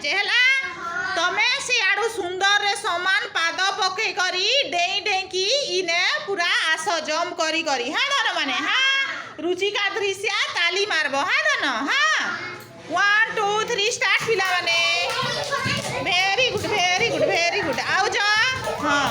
जे हला तमे सियाडू सुंदर रे समान पाद पके करी डेई डेई की इने पूरा आस जम करी करी हाँ धन माने हाँ रुचिका दृश्या ताली मारबो हाँ धन हाँ 1 2 3 स्टार्ट पिला माने very good very good very good आओ जा हाँ